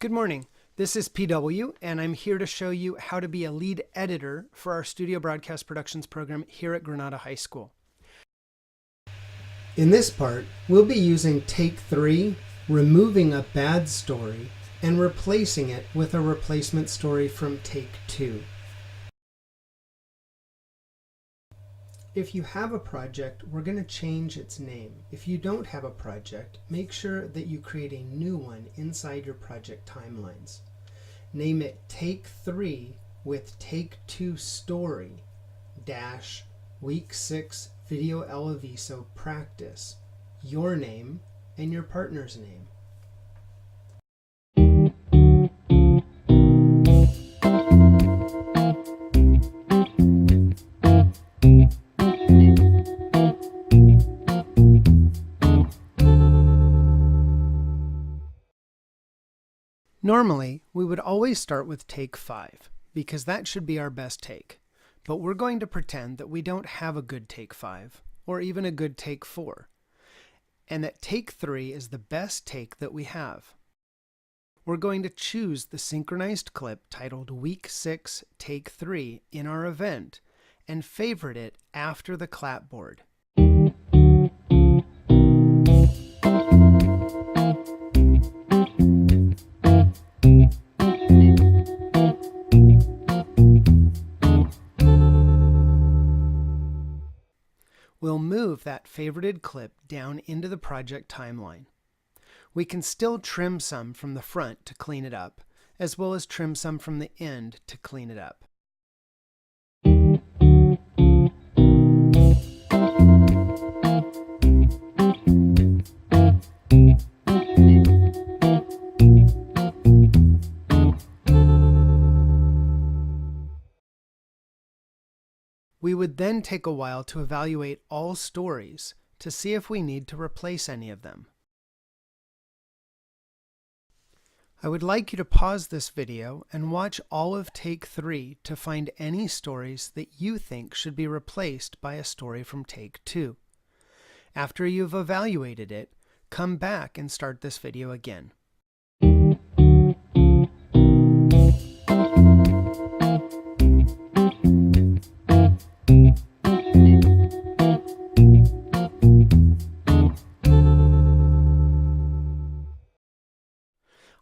Good morning. This is PW, and I'm here to show you how to be a lead editor for our Studio Broadcast Productions program here at Granada High School. In this part, we'll be using Take 3, removing a bad story, and replacing it with a replacement story from Take 2. If you have a project, we're going to change its name. If you don't have a project, make sure that you create a new one inside your project timelines. Name it Take 3 with Take 2 Story dash Week 6 Video El Aviso Practice, your name and your partner's name. Normally, we would always start with take 5, because that should be our best take. But we're going to pretend that we don't have a good take 5, or even a good take 4, and that take 3 is the best take that we have. We're going to choose the synchronized clip titled Week 6, Take 3 in our event, and favorite it after the clapboard. We'll move that favorited clip down into the project timeline. We can still trim some from the front to clean it up, as well as trim some from the end to clean it up. We would then take a while to evaluate all stories to see if we need to replace any of them. I would like you to pause this video and watch all of Take 3 to find any stories that you think should be replaced by a story from Take 2. After you've evaluated it, come back and start this video again.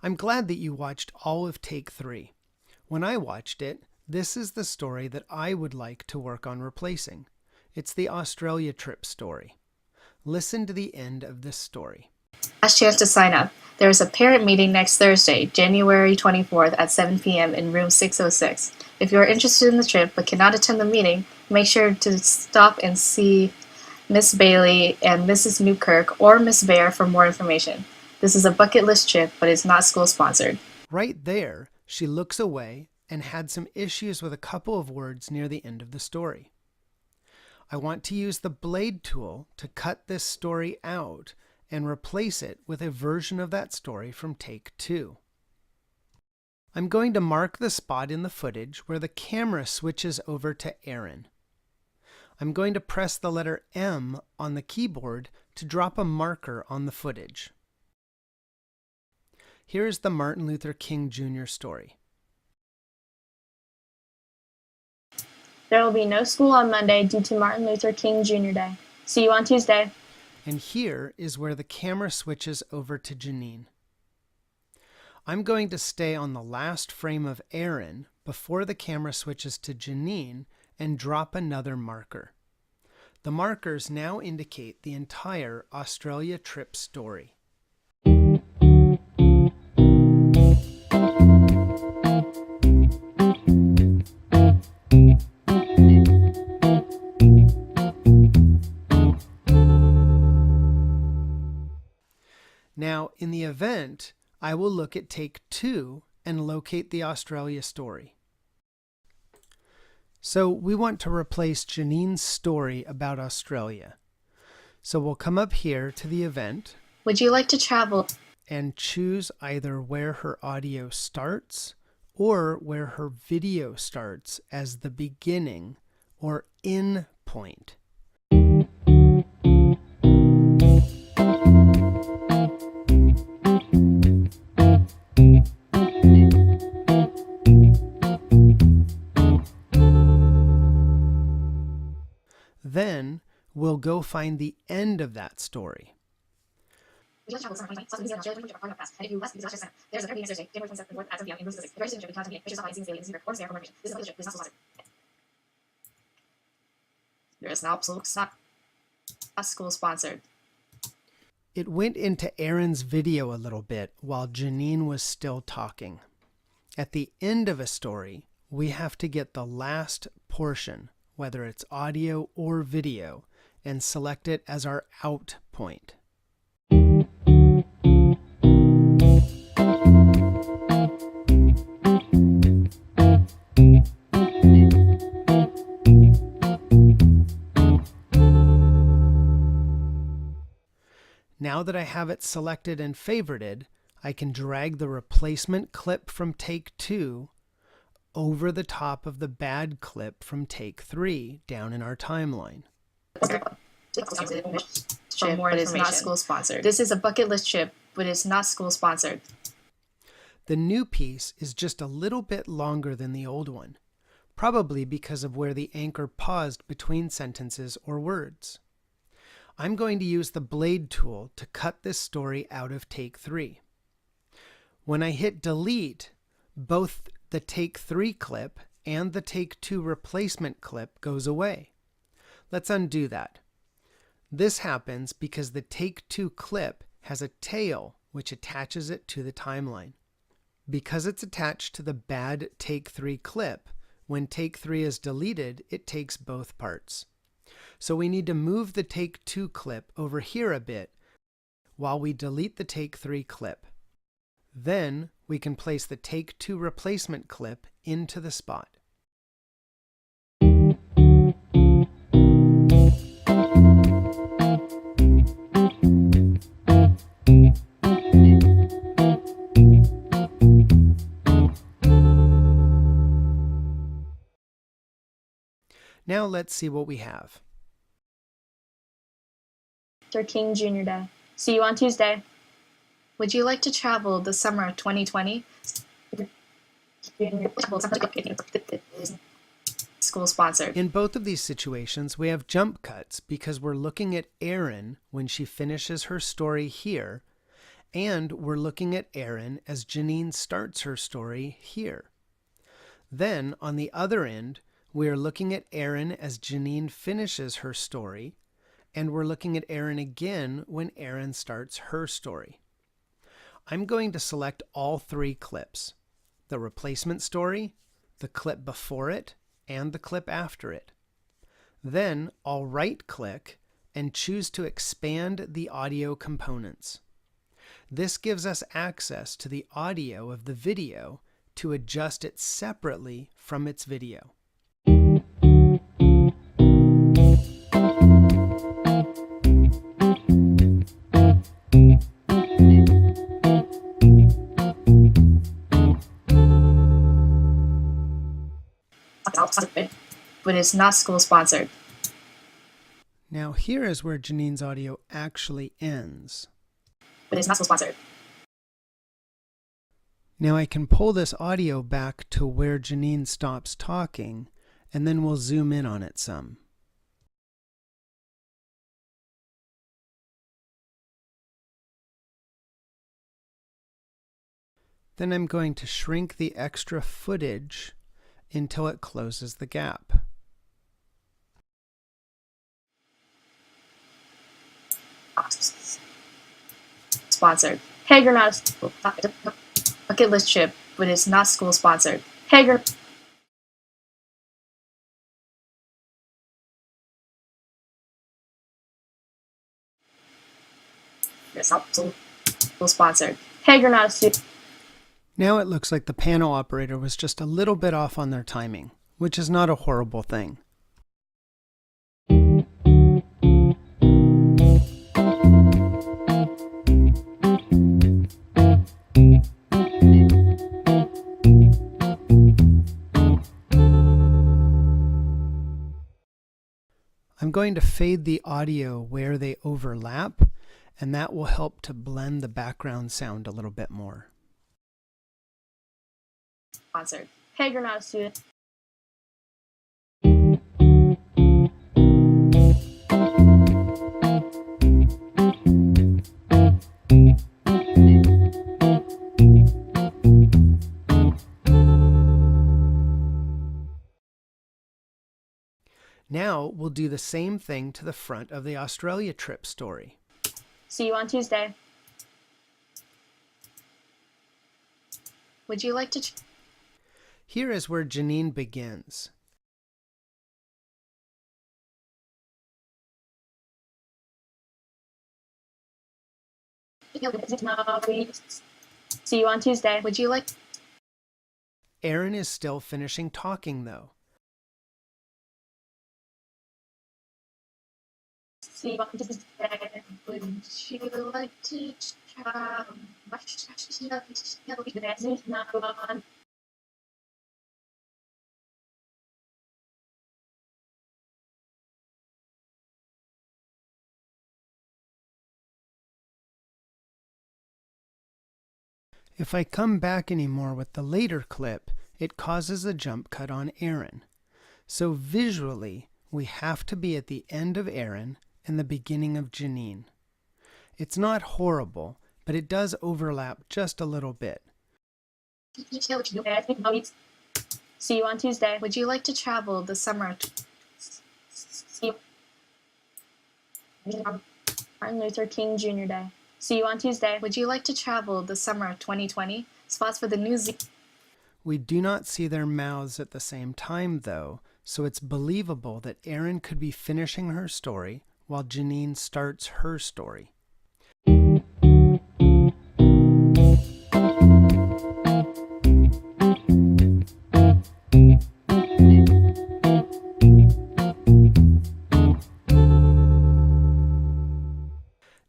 I'm glad that you watched all of Take 3. When I watched it, this is the story that I would like to work on replacing. It's the Australia trip story. Listen to the end of this story. Last chance to sign up. There is a parent meeting next Thursday, January 24th at 7 p.m. in room 606. If you are interested in the trip but cannot attend the meeting, make sure to stop and see Miss Bailey and Mrs. Newkirk or Miss Bear for more information. This is a bucket list trip, but it's not school sponsored. Right there, she looks away and had some issues with a couple of words near the end of the story. I want to use the blade tool to cut this story out and replace it with a version of that story from Take 2. I'm going to mark the spot in the footage where the camera switches over to Aaron. I'm going to press the letter M on the keyboard to drop a marker on the footage. Here's the Martin Luther King Jr. story. There will be no school on Monday due to Martin Luther King Jr. Day. See you on Tuesday. And here is where the camera switches over to Janine. I'm going to stay on the last frame of Aaron before the camera switches to Janine and drop another marker. The markers now indicate the entire Australia trip story. Now, in the event, I will look at Take 2 and locate the Australia story. So we want to replace Janine's story about Australia. So we'll come up here to the event. Would you like to travel? And choose either where her audio starts or where her video starts as the beginning or end point. we'll go find the end of that story. There's a parent not school sponsored. It went into Aaron's video a little bit while Janine was still talking. At the end of a story, we have to get the last portion, whether it's audio or video, and select it as our out point. Now that I have it selected and favorited, I can drag the replacement clip from take 2 over the top of the bad clip from take 3 down in our timeline. For more information. It's not school sponsored. This is a bucket list chip, but it's not school sponsored. The new piece is just a little bit longer than the old one, probably because of where the anchor paused between sentences or words. I'm going to use the blade tool to cut this story out of take 3. When I hit delete, both the take 3 clip and the take 2 replacement clip goes away. Let's undo that. This happens because the take 2 clip has a tail which attaches it to the timeline. Because it's attached to the bad take 3 clip, when take 3 is deleted, it takes both parts. So we need to move the take 2 clip over here a bit while we delete the take 3 clip. Then we can place the take 2 replacement clip into the spot. Now let's see what we have. Dr. King Jr. Day. See you on Tuesday. Would you like to travel the summer of 2020? School sponsored. In both of these situations, we have jump cuts because we're looking at Erin when she finishes her story here, and we're looking at Erin as Janine starts her story here. Then, on the other end, we are looking at Erin as Janine finishes her story, and we're looking at Erin again when Erin starts her story. I'm going to select all 3 clips, the replacement story, the clip before it, and the clip after it. Then I'll right-click and choose to expand the audio components. This gives us access to the audio of the video to adjust it separately from its video. But it's not school sponsored. Now here is where Janine's audio actually ends. But it's not school sponsored. Now I can pull this audio back to where Janine stops talking, and then we'll zoom in on it some. Then I'm going to shrink the extra footage until it closes the gap. Sponsored. Hager not Bucket list chip, but it's not school sponsored. Hager. It's not school sponsored. Hager not a student. Now it looks like the panel operator was just a little bit off on their timing, which is not a horrible thing. I'm going to fade the audio where they overlap, and that will help to blend the background sound a little bit more. Sponsored. Hager not a student. Now we'll do the same thing to the front of the Australia trip story. See you on Tuesday. Would you like to... Here is where Janine begins. See you on Tuesday. Would you like... Erin is still finishing talking, though. See you on Tuesday. Would you like to travel? If I come back anymore with the later clip, it causes a jump cut on Erin. So visually, we have to be at the end of Erin and the beginning of Janine. It's not horrible, but it does overlap just a little bit. See you on Tuesday. Would you like to travel the summer? See you. Martin Luther King Jr. Day. See you on Tuesday. Would you like to travel the summer of 2020? Spots for the New Zealand. We do not see their mouths at the same time, though, so it's believable that Erin could be finishing her story while Janine starts her story.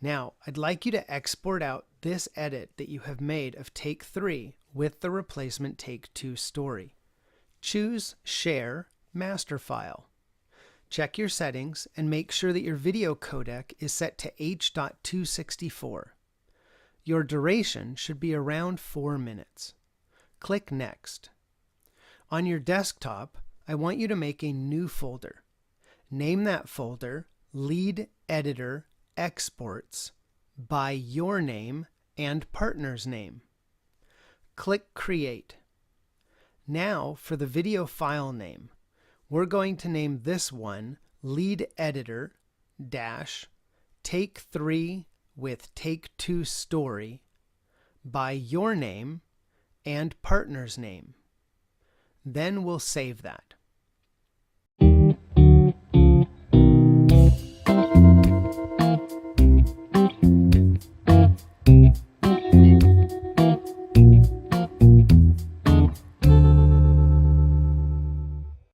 Now, I'd like you to export out this edit that you have made of Take 3 with the replacement Take 2 story. Choose Share Master File. Check your settings and make sure that your video codec is set to H.264. Your duration should be around 4 minutes. Click Next. On your desktop, I want you to make a new folder. Name that folder Lead Editor Exports by your name and partner's name. Click Create. Now for the video file name, we're going to name this one Lead Editor Take 3 with Take 2 Story by your name and partner's name. Then we'll save that.